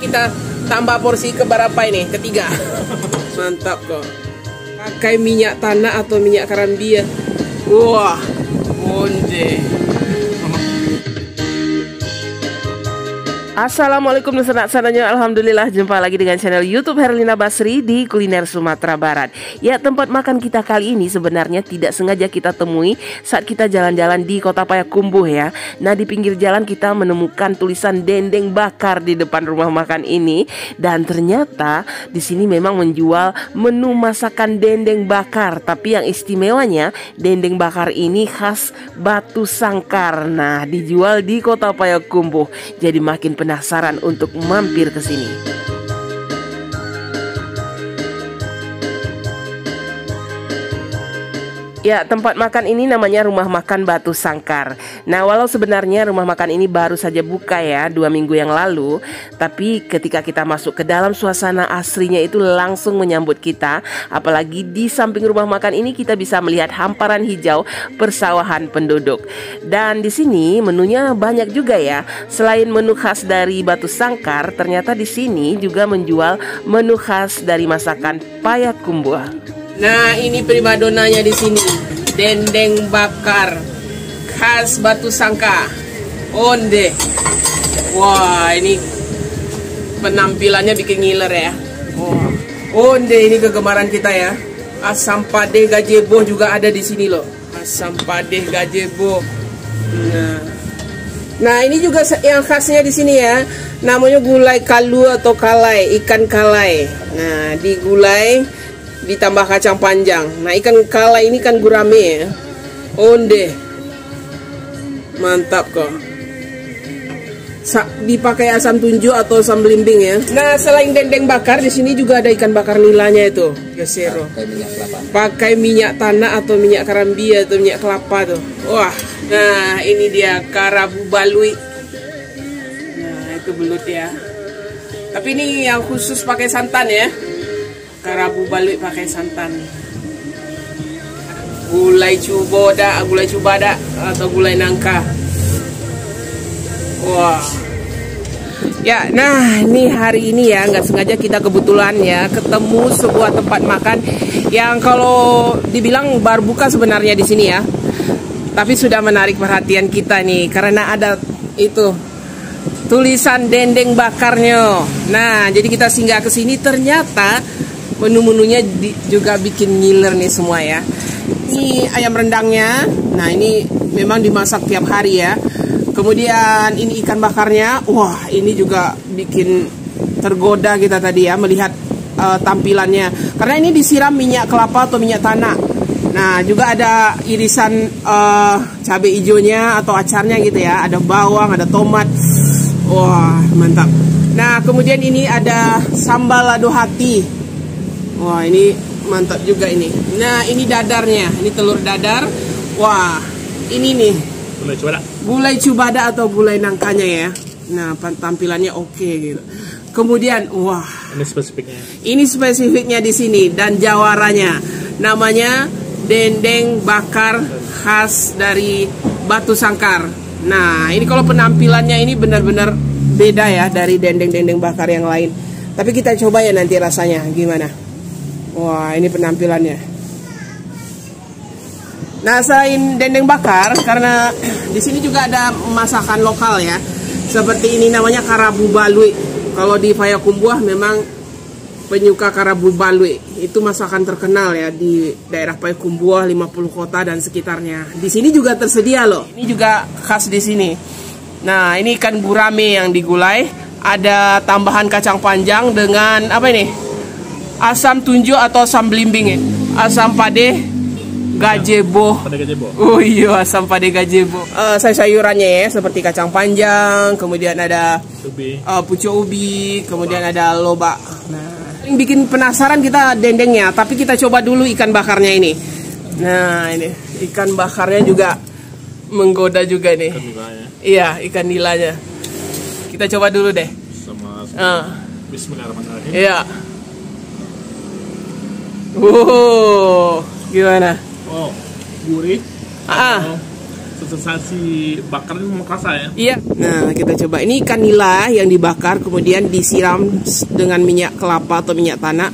Kita tambah porsi keberapa ini? Ketiga. Mantap kok. Pakai minyak tanah atau minyak karambia. Wah, onde. Assalamualaikum senang-senangnya. Alhamdulillah jumpa lagi dengan channel YouTube Herlina Basri di Kuliner Sumatera Barat. Ya, tempat makan kita kali ini sebenarnya tidak sengaja kita temui saat kita jalan-jalan di Kota Payakumbuh ya. Nah, di pinggir jalan kita menemukan tulisan dendeng bakar di depan rumah makan ini, dan ternyata di sini memang menjual menu masakan dendeng bakar. Tapi yang istimewanya dendeng bakar ini khas Batu Sangkar. Nah, dijual di Kota Payakumbuh. Jadi makin penasaran untuk mampir ke sini. Ya, tempat makan ini namanya Rumah Makan Batu Sangkar. Nah, walau sebenarnya rumah makan ini baru saja buka ya 2 minggu yang lalu, tapi ketika kita masuk ke dalam suasana asrinya itu langsung menyambut kita. Apalagi di samping rumah makan ini kita bisa melihat hamparan hijau persawahan penduduk. Dan di sini menunya banyak juga ya. Selain menu khas dari Batu Sangkar, ternyata di sini juga menjual menu khas dari masakan Payakumbuh. Nah, ini primadonanya di sini, dendeng bakar khas Batu Sangkar, onde. Wah, ini penampilannya bikin ngiler ya. Wah, onde ini kegemaran kita ya. Asam pade gajebo juga ada di sini loh. Asam pade gajebo. Nah, ini juga yang khasnya di sini ya. Namanya gulai kalu atau kalai, ikan kalai. Nah, di gulai ditambah kacang panjang. Nah, ikan kalai ini kan gurame ya. Onde. Mantap kok. Dipakai asam tunjuk atau asam belimbing ya. Nah, selain dendeng bakar di sini juga ada ikan bakar nilanya itu, gesero. Pakai minyak tanah atau minyak karambia atau minyak kelapa tuh. Wah. Nah, ini dia karabu balui. Nah, itu belut ya. Tapi ini yang khusus pakai santan ya. Karabu balui pakai santan. Gulai cubada atau gulai nangka. Wah. Ya, nah ini hari ini ya nggak sengaja kita kebetulan ya ketemu sebuah tempat makan yang kalau dibilang baru buka sebenarnya di sini ya. Tapi sudah menarik perhatian kita nih karena ada itu tulisan dendeng bakarnya. Nah, jadi kita singgah ke sini, ternyata menu-menunya juga bikin ngiler nih semua ya. Ini ayam rendangnya. Nah, ini memang dimasak tiap hari ya. Kemudian ini ikan bakarnya. Wah, ini juga bikin tergoda kita tadi ya melihat tampilannya. Karena ini disiram minyak kelapa atau minyak tanah. Nah, juga ada irisan cabai hijaunya atau acarnya gitu ya. Ada bawang, ada tomat. Wah, mantap. Nah, kemudian ini ada sambal lado hati. Wah, ini mantap juga ini. Nah, ini dadarnya. Ini telur dadar. Wah, ini nih gulai cubada atau gulai nangkanya ya. Nah, tampilannya oke gitu. Kemudian, wah, ini spesifiknya di sini dan jawarannya. Namanya dendeng bakar khas dari Batu Sangkar. Nah, ini kalau penampilannya ini benar-benar beda ya dari dendeng-dendeng bakar yang lain. Tapi kita coba ya nanti rasanya gimana. Wah, ini penampilannya. Nah, selain dendeng bakar, karena di sini juga ada masakan lokal ya. Seperti ini namanya karabu balui. Kalau di Payakumbuh memang penyuka karabu balui. Itu masakan terkenal ya di daerah Payakumbuh, 50 kota dan sekitarnya. Di sini juga tersedia loh. Ini juga khas di sini. Nah, ini ikan gurame yang digulai. Ada tambahan kacang panjang dengan apa ini? Asam tunjuk atau asam belimbing ya. Asam pade gajebo. Oh iya, asam pade gajebo. Sayur-sayurannya ya seperti kacang panjang, kemudian ada pucuk ubi, kemudian ada lobak. Nah, yang bikin penasaran kita dendengnya, tapi kita coba dulu ikan bakarnya ini. Nah, ini ikan bakarnya juga menggoda juga nih. Iya, ikan nilanya. Kita coba dulu deh. Bismillahirrahmanirrahim. Iya. Gimana? Oh, gurih. sensasi bakar ini memang kerasa ya. Iya. Nah, kita coba. Ini ikan nila yang dibakar, kemudian disiram dengan minyak kelapa atau minyak tanah.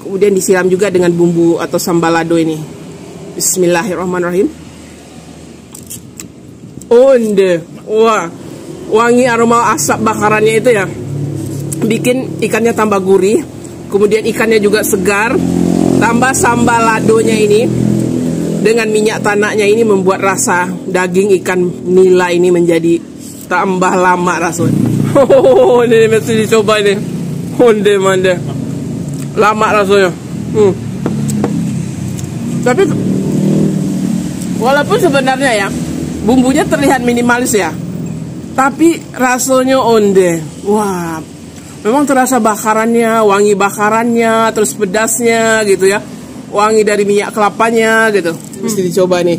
Kemudian disiram juga dengan bumbu atau sambal lado ini. Bismillahirrahmanirrahim. Onde. Wah. Wangi aroma asap bakarannya itu ya. Bikin ikannya tambah gurih. Kemudian ikannya juga segar. Tambah sambal ladonya ini dengan minyak tanahnya ini membuat rasa daging ikan nila ini menjadi tambah lama rasanya. Ini mesti dicoba ini. Onde mande. Lama rasanya. Tapi walaupun sebenarnya ya bumbunya terlihat minimalis ya, tapi rasanya onde. Wah, memang terasa bakarannya, wangi bakarannya, terus pedasnya gitu ya, wangi dari minyak kelapanya gitu. Mesti dicoba nih.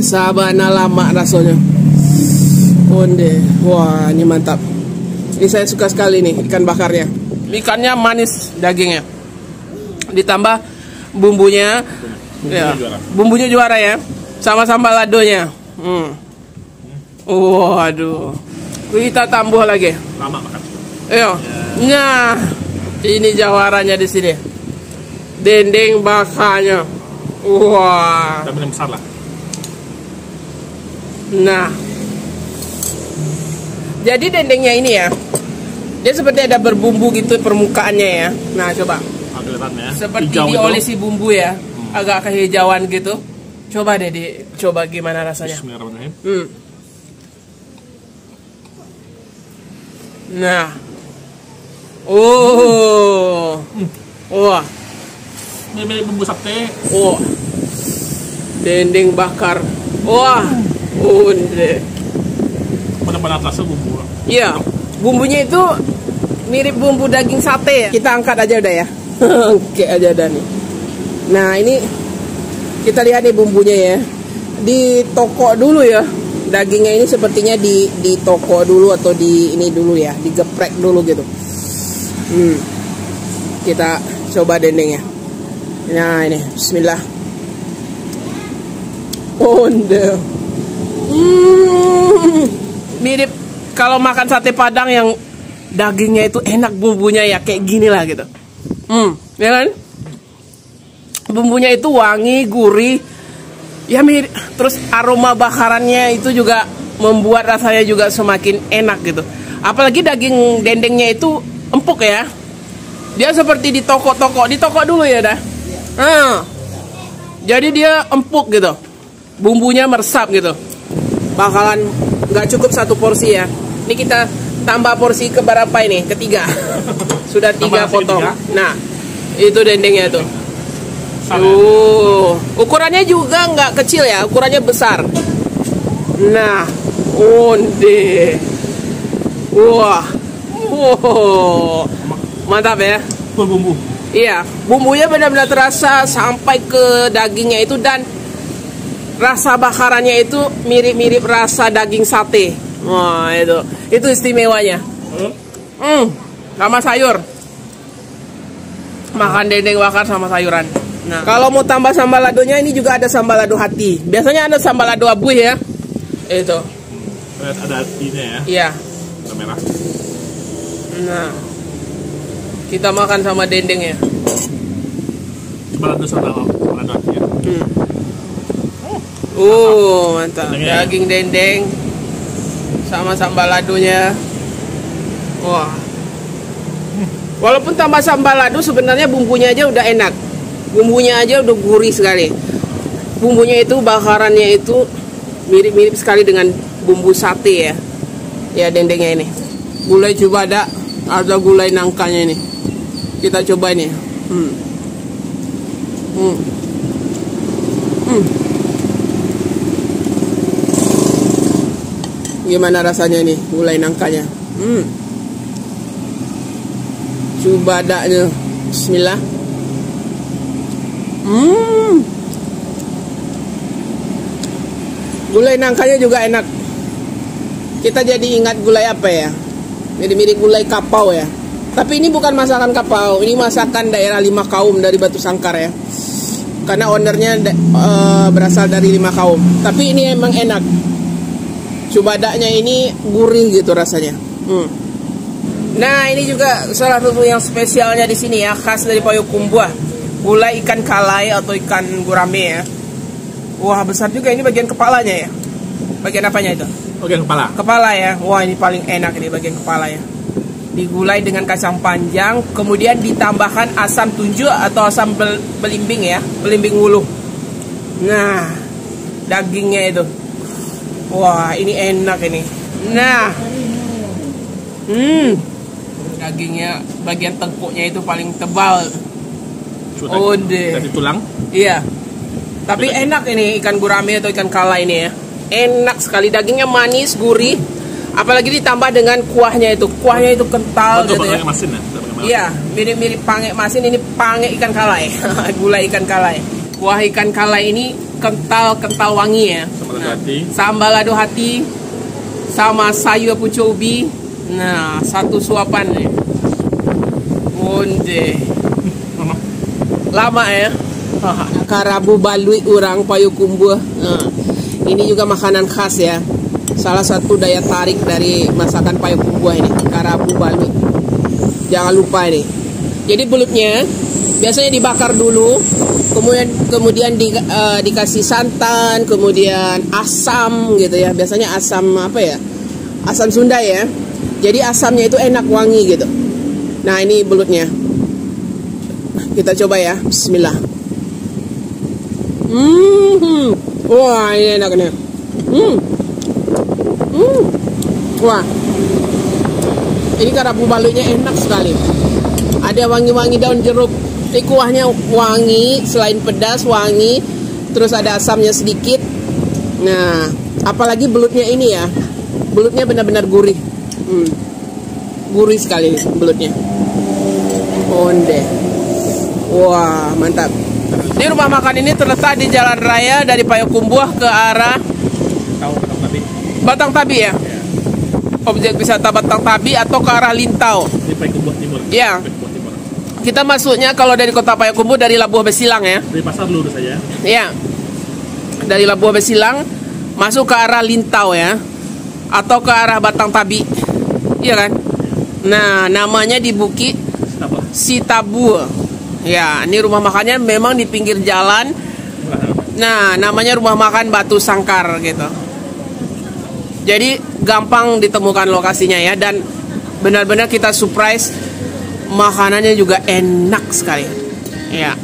Sabana lama rasanya. Onde. Wah, ini mantap. Ini saya suka sekali nih ikan bakarnya. Ikannya manis dagingnya. Ditambah bumbunya. Ya, bumbunya juara ya. Sama sambal ladonya. Waduh. Kita tambah lagi. Lama makan. Ayo. Nah, ini jawarannya di sini. Dendeng bakarnya. Wah. Tapi yang besar lah. Nah. Jadi dendengnya ini ya, dia seperti ada berbumbu gitu permukaannya ya. Nah, coba. Kelihatan ya. Seperti hijau diolesi bumbu ya. Agak kehijauan gitu. Coba deh coba gimana rasanya. Bismillahirrahmanirrahim. Nah. Oh. Wah. Ini bumbu sate. Oh. Dendeng bakar. Wah. Onde. Benar-benar terasa bumbu. Iya. Bumbunya itu mirip bumbu daging sate ya. Kita angkat aja udah ya. Oke aja dah nih. Nah, ini kita lihat nih bumbunya ya. Di toko dulu ya. Dagingnya ini sepertinya di toko dulu atau di ini dulu ya, digeprek dulu gitu. Kita coba dendengnya. Nah, ini bismillah. Onde. Mirip kalau makan sate Padang yang dagingnya itu enak, bumbunya ya kayak gini lah gitu. Ya kan? Bumbunya itu wangi, gurih. Ya mirip, terus aroma bakarannya itu juga membuat rasanya juga semakin enak gitu. Apalagi daging dendengnya itu empuk ya. Dia seperti di toko-toko dulu ya dah. Jadi dia empuk gitu. Bumbunya meresap gitu. Bakalan nggak cukup satu porsi ya. Ini kita tambah porsi keberapa ini? Ketiga. Sudah 3 potong. Nah, itu dendengnya tuh. Ukurannya juga nggak kecil ya, ukurannya besar. Nah, onde. Wah. Wow. Mantap ya. Full bumbu. Iya, bumbunya benar-benar terasa sampai ke dagingnya itu, dan rasa bakarannya itu mirip-mirip rasa daging sate. Wah, itu istimewanya. Sama sayur. Makan dendeng bakar sama sayuran. Nah, kalau mau tambah sambal ladonya, ini juga ada sambal lado hati. Biasanya ada sambal lado abuih ya. Itu. Ada hatinya ya. Iya. Warna merah. Nah, kita makan sama dendengnya. Coba lado sambal lado hatinya. Mantap. Dendengnya. Daging dendeng sama sambal ladonya. Wah. Walaupun tambah sambal lado, sebenarnya bumbunya aja udah enak. Bumbunya aja udah gurih sekali. Bumbunya itu, bakarannya itu mirip-mirip sekali dengan bumbu sate ya. Ya, dendengnya ini. Gulai coba ada gulai nangkanya ini. Kita coba ini. Gimana rasanya nih gulai nangkanya? Coba adanya. Bismillah. Gulai nangkanya juga enak. Kita jadi ingat gulai apa ya? Jadi mirip gulai kapau ya. Tapi ini bukan masakan kapau, ini masakan daerah Lima Kaum dari Batu Sangkar ya. karena ownernya berasal dari 5 kaum. Tapi ini emang enak. Cubadaknya ini gurih gitu rasanya. Nah, ini juga salah satu yang spesialnya di sini ya, khas dari Payakumbuh. Gulai ikan kalai atau ikan gurame ya. Wah, besar juga ini bagian kepalanya ya. Bagian apanya itu? Bagian kepala. Kepala ya. Wah, ini paling enak ini bagian kepala ya. Digulai dengan kacang panjang, kemudian ditambahkan asam tunjuk atau asam belimbing ya, belimbing wuluh. Nah, dagingnya itu. Wah, ini enak ini. Nah. Dagingnya bagian tengkuknya itu paling tebal. Dari tulang. Iya. Tapi enak ini ikan gurame atau ikan kala ini ya. Enak sekali, dagingnya manis, gurih. Apalagi ditambah dengan kuahnya itu. Kuahnya itu kental gitu ya. Masin, ya? Iya, mirip-mirip pange masin, ini pange ikan kalai. Gulai ikan kalai. Kuah ikan kalai ini kental wangi ya. Sambal lado hati sama sayur pucuk ubi. Nah, satu suapan nih. Onde. Lama ya. Karabu balui urang Payakumbuh. Nah, ini juga makanan khas ya. Salah satu daya tarik dari masakan Payakumbuh ini, karabu balui. Jangan lupa ini. Jadi belutnya biasanya dibakar dulu, kemudian dikasih santan, kemudian asam gitu ya. Biasanya asam apa ya? Asam Sunda ya. Jadi asamnya itu enak, wangi gitu. Nah, ini belutnya. Kita coba ya. Bismillah. Wah, ini enak nih. Wah. Ini karabu balunya enak sekali. Ada wangi-wangi daun jeruk. Ini kuahnya wangi, selain pedas wangi, terus ada asamnya sedikit. Nah, apalagi belutnya ini ya. Belutnya benar-benar gurih. Gurih sekali belutnya. Onde. Wah, mantap. Ini rumah makan ini terletak di jalan raya dari Payakumbuh ke arah Batang Tabi ya. Objek wisata Batang Tabi atau ke arah Lintau. Di Payakumbuh Timur. Ya. Kita masuknya kalau dari kota Payakumbuh dari Labuh Besilang ya. Dari pasar lurus saja. Ya. Dari Labuh Besilang masuk ke arah Lintau ya. Atau ke arah Batang Tabi. Iya kan? Nah, namanya di Bukit Sitabu. Ya, ini rumah makannya memang di pinggir jalan. Nah, namanya rumah makan Batu Sangkar gitu. Jadi gampang ditemukan lokasinya ya, dan benar-benar kita surprise, makanannya juga enak sekali. Ya.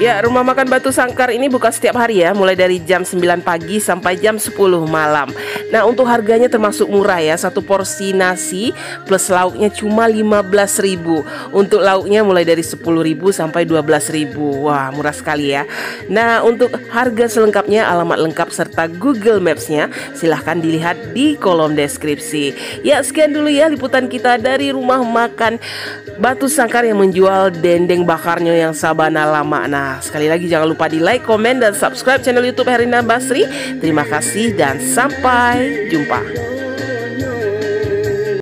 Ya, rumah makan Batu Sangkar ini buka setiap hari ya, mulai dari jam 9 pagi sampai jam 10 malam. Nah, untuk harganya termasuk murah ya. Satu porsi nasi plus lauknya cuma 15.000. Untuk lauknya mulai dari 10.000 sampai 12.000. Wah, murah sekali ya. Nah, untuk harga selengkapnya, alamat lengkap serta Google Maps-nya silahkan dilihat di kolom deskripsi. Ya, sekian dulu ya liputan kita dari rumah makan Batu Sangkar yang menjual dendeng bakarnya yang sabana lama. Nah, sekali lagi jangan lupa di like, komen, dan subscribe channel YouTube Herina Basri. Terima kasih dan sampai jumpa.